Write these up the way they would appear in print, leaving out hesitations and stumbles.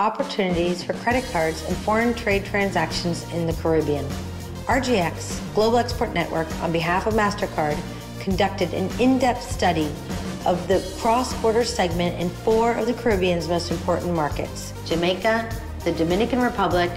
opportunities for credit cards and foreign trade transactions in the Caribbean. RGX, Global Export Network, on behalf of MasterCard, conducted an in-depth study of the cross-border segment in 4 of the Caribbean's most important markets: Jamaica, the Dominican Republic,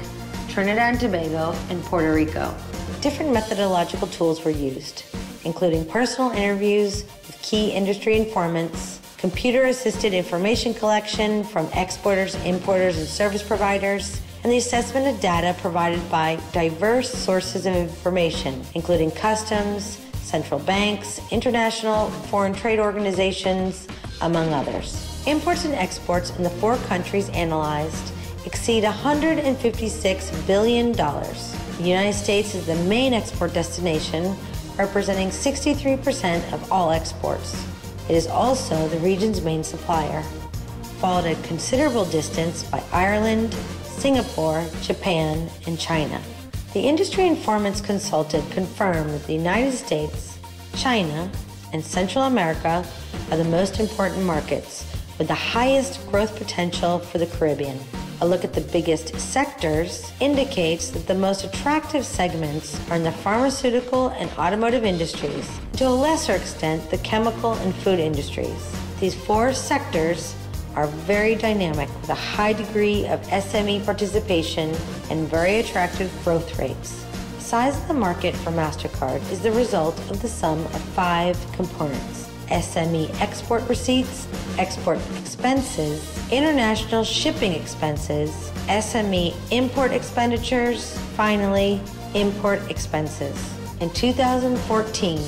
Trinidad and Tobago, and Puerto Rico. Different methodological tools were used, including personal interviews with key industry informants, computer-assisted information collection from exporters, importers, and service providers, and the assessment of data provided by diverse sources of information, including customs, central banks, international foreign trade organizations, among others. Imports and exports in the 4 countries analyzed exceed $156 billion. The United States is the main export destination, representing 63% of all exports. It is also the region's main supplier, followed a considerable distance by Ireland, Singapore, Japan, and China. The industry informants consulted confirmed that the United States, China, and Central America are the most important markets, with the highest growth potential for the Caribbean. A look at the biggest sectors indicates that the most attractive segments are in the pharmaceutical and automotive industries, and to a lesser extent, the chemical and food industries. These 4 sectors are very dynamic, with a high degree of SME participation and very attractive growth rates. The size of the market for MasterCard is the result of the sum of 5 components: SME export receipts, export expenses, international shipping expenses, SME import expenditures, finally, import expenses. In 2014,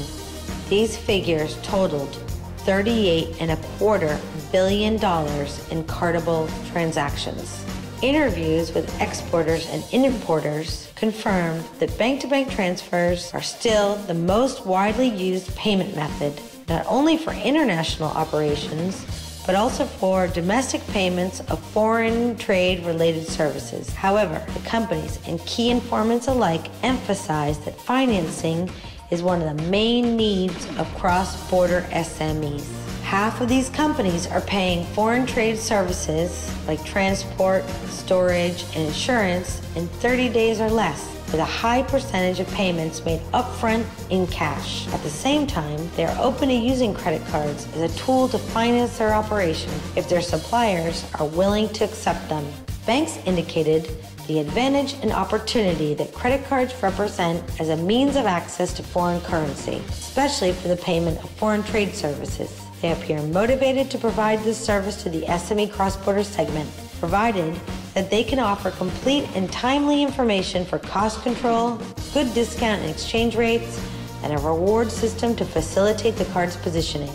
these figures totaled $38.25 billion in cardable transactions. Interviews with exporters and importers confirmed that bank-to-bank transfers are still the most widely used payment method, not only for international operations, but also for domestic payments of foreign trade-related services. However, the companies and key informants alike emphasize that financing is one of the main needs of cross-border SMEs. Half of these companies are paying foreign trade services like transport, storage, and insurance in 30 days or less, with a high percentage of payments made upfront in cash. At the same time, they are open to using credit cards as a tool to finance their operation if their suppliers are willing to accept them. Banks indicated the advantage and opportunity that credit cards represent as a means of access to foreign currency, especially for the payment of foreign trade services. They appear motivated to provide this service to the SME cross-border segment, provided that they can offer complete and timely information for cost control, good discount and exchange rates, and a reward system to facilitate the card's positioning.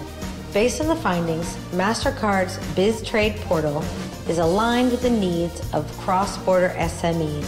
Based on the findings, MasterCard's BizTrade portal is aligned with the needs of cross-border SMEs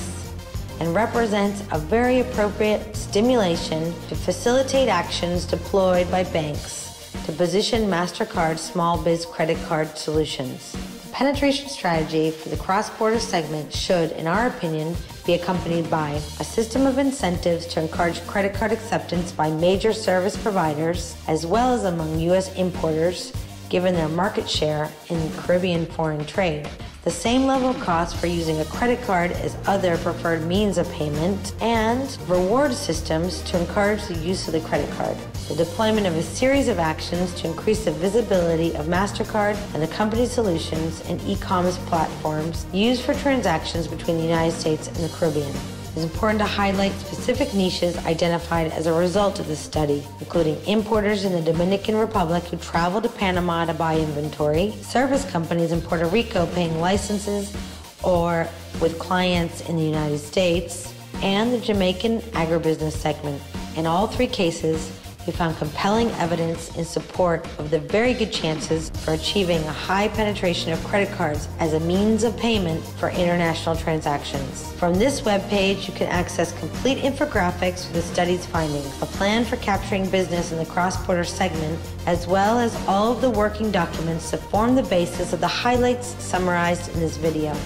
and represents a very appropriate stimulation to facilitate actions deployed by banks to position MasterCard's small biz credit card solutions. The penetration strategy for the cross-border segment should, in our opinion, be accompanied by a system of incentives to encourage credit card acceptance by major service providers, as well as among U.S. importers, given their market share in Caribbean foreign trade. The same level of cost for using a credit card as other preferred means of payment, and reward systems to encourage the use of the credit card. The deployment of a series of actions to increase the visibility of MasterCard and the company's solutions and e-commerce platforms used for transactions between the United States and the Caribbean. It is important to highlight specific niches identified as a result of this study, including importers in the Dominican Republic who travel to Panama to buy inventory, service companies in Puerto Rico paying licenses or with clients in the United States, and the Jamaican agribusiness segment. In all 3 cases, we found compelling evidence in support of the very good chances for achieving a high penetration of credit cards as a means of payment for international transactions. From this webpage, you can access complete infographics for the study's findings, a plan for capturing business in the cross-border segment, as well as all of the working documents that form the basis of the highlights summarized in this video.